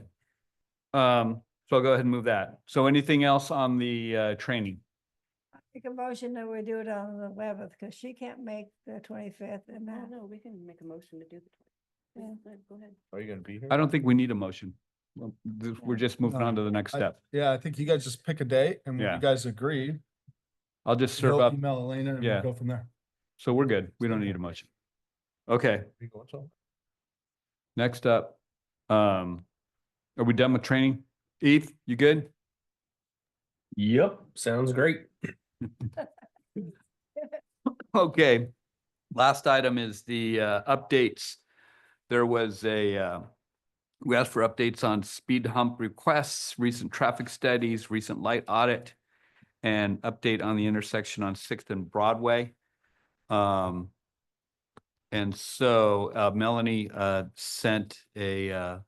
So I'll go ahead and move that. So anything else on the training? Make a motion that we do it on the 11th because she can't make the 25th and that. No, we can make a motion to do the. Yeah. Go ahead. Are you gonna be here? I don't think we need a motion. We're just moving No, on to the next step. Yeah, I think you guys just pick a date and when Yeah. you guys agree, I'll just serve he'll up. email Elena and Yeah. we'll go from there. So we're good. We don't need a motion. Okay, next up. Are we done with training? Eve, you good? Yep, sounds great. Okay. Last item is the updates. There was we asked for updates on speed hump requests, recent traffic studies, recent light audit, and update on the intersection on Sixth and Broadway. And so Melanie sent an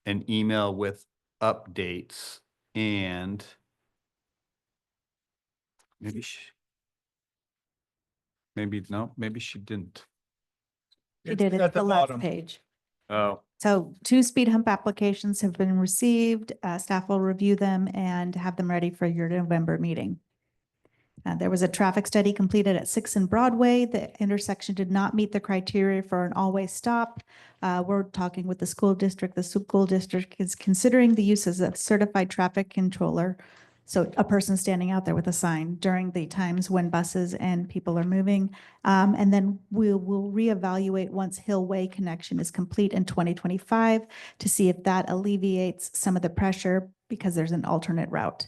email with updates and maybe maybe she didn't. You It's did it at at the the last bottom. page. Oh, So 2 speed hump applications have been received. Staff will review them and have them ready for your November meeting. There was a traffic study completed at 6th and Broadway. The intersection did not meet the criteria for an all-way stop. We're talking with the school district. The school district is considering the use as a certified traffic controller. So a person standing out there with a sign during the times when buses and people are moving. And then we will reevaluate once Hill Way connection is complete in 2025 to see if that alleviates some of the pressure because there's an alternate route.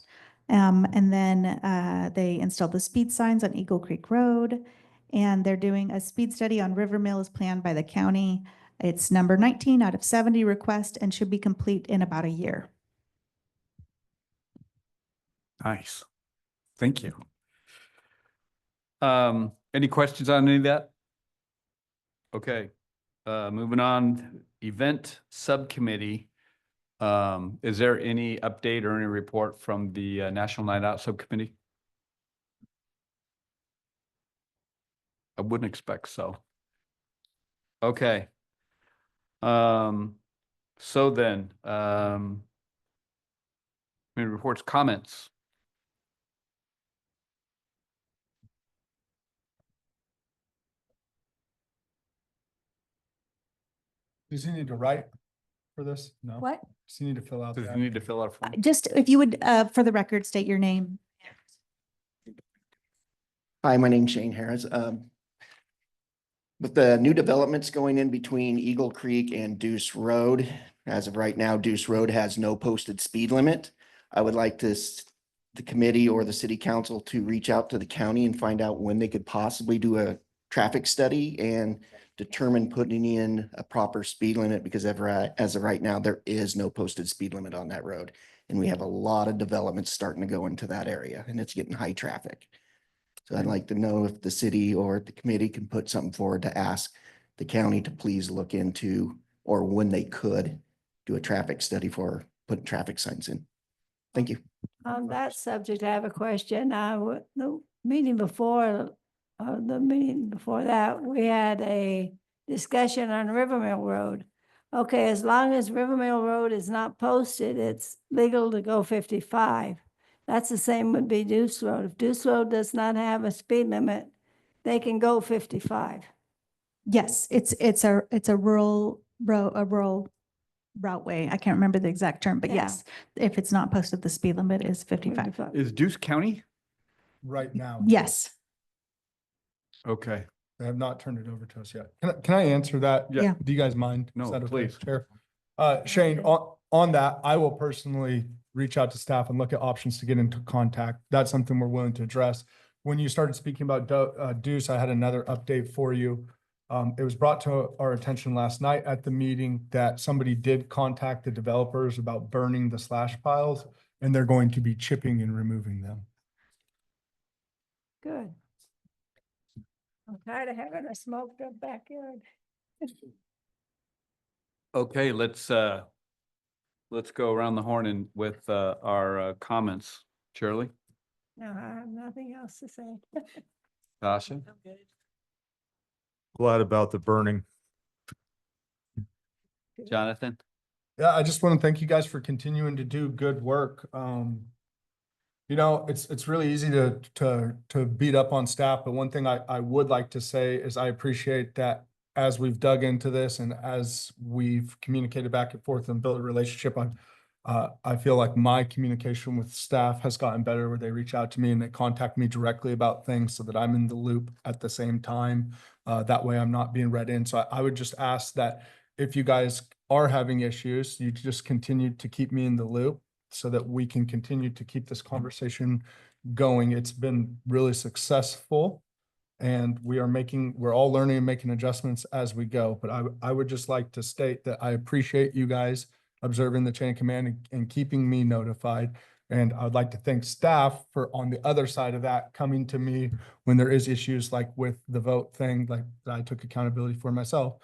And then they installed the speed signs on Eagle Creek Road. And they're doing a speed study on River Mill as planned by the county. It's number 19 out of 70 requests and should be complete in about a year. nice. Thank you. Any questions on any of that? Okay, moving on, event subcommittee. Is there any update or any report from the National Night Out Subcommittee? I wouldn't expect so. Okay. So then, any reports, comments? Does he need to write for this? No? What? Does he need to fill out? Does the you need to fill out a form? Just if you would, for the record, state your name. Hi, my name's Shane Harris. With the new developments going in between Eagle Creek and Deuce Road, as of right now, Deuce Road has no posted speed limit. I would like the committee or the city council to reach out to the county and find out when they could possibly do a traffic study and determine putting in a proper speed limit because as of right now, there is no posted speed limit on that road. And we have a lot of developments starting to go into that area and it's getting high traffic. So I'd like to know if the city or the committee can put something forward to ask the county to please look into, or when they could do a traffic study for putting traffic signs in. Thank you. On that subject, I have a question. The meeting before that, we had a discussion on River Mill Road. Okay, as long as River Mill Road is not posted, it's legal to go 55. That's the same would be Deuce Road. If Deuce Road does not have a speed limit, they can go 55. Yes, it's a rural routeway. I can't remember the exact term, but Yeah. yes, if it's not posted, the speed limit is 55. 55. Is Deuce County? Right now. Yes. Okay. They have not turned it over to us yet. Can I answer that? Yeah. Do you guys mind? No, Is that okay, please. Chair? Shane, on that, I will personally reach out to staff and look at options to get into contact. That's something we're willing to address. When you started speaking about Deuce, I had another update for you. It was brought to our attention last night at the meeting that somebody did contact the developers about burning the slash piles, and they're going to be chipping and removing them. Good. I'm tired of having a smoked up backyard. Okay, let's go around the horn and with our comments. Shirley, No, I have nothing else to say. Tasha, Glad about the burning. Jonathan? Yeah, I just want to thank you guys for continuing to do good work. You know, it's really easy to beat up on staff, but one thing I would like to say is I appreciate that as we've dug into this and as we've communicated back and forth and built a relationship, I feel like my communication with staff has gotten better where they reach out to me and they contact me directly about things so that I'm in the loop at the same time. That way I'm not being read in. So I would just ask that if you guys are having issues, you just continue to keep me in the loop so that we can continue to keep this conversation going. It's been really successful. And we're all learning and making adjustments as we go. But I would just like to state that I appreciate you guys observing the chain of command and keeping me notified. And I'd like to thank staff for on the other side of that, coming to me when there is issues like with the vote thing, like that I took accountability for myself.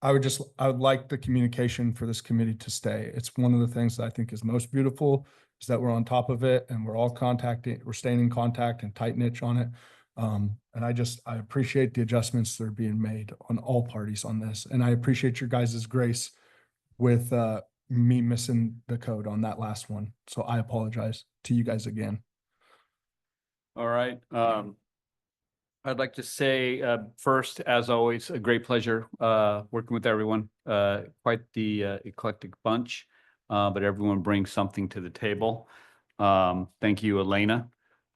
I would like the communication for this committee to stay. It's one of the things that I think is most beautiful is that we're on top of it and we're staying in contact and tight niche on it. And I appreciate the adjustments that are being made on all parties on this. And I appreciate your guys' grace with me missing the code on that last one. So I apologize to you guys again. All right. I'd like to say, first, as always, a great pleasure, working with everyone. Quite the eclectic bunch, but everyone brings something to the table. Thank you, Elena,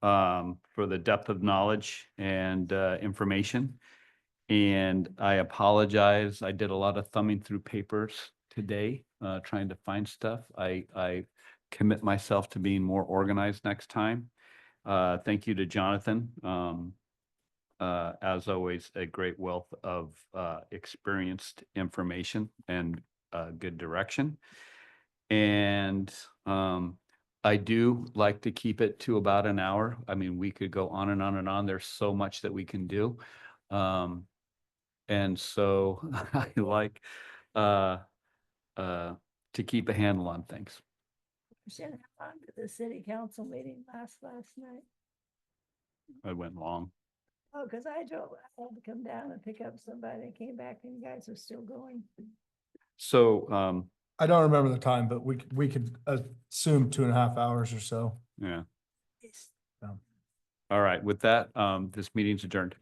for the depth of knowledge and information. And I apologize. I did a lot of thumbing through papers today, trying to find stuff. I commit myself to being more organized next time. Thank you to Jonathan. As always, a great wealth of experienced information and good direction. And I do like to keep it to about an hour. I mean, we could go on and on and on. There's so much that we can do. And so I like to keep a handle on things. Should have gone to the city council meeting last night. I went long. Oh, because I had to come down and pick up somebody and came back and you guys are still going. So, I don't remember the time, but we could assume 2.5 hours or so. yeah. Yes. All right. With that, this meeting's adjourned.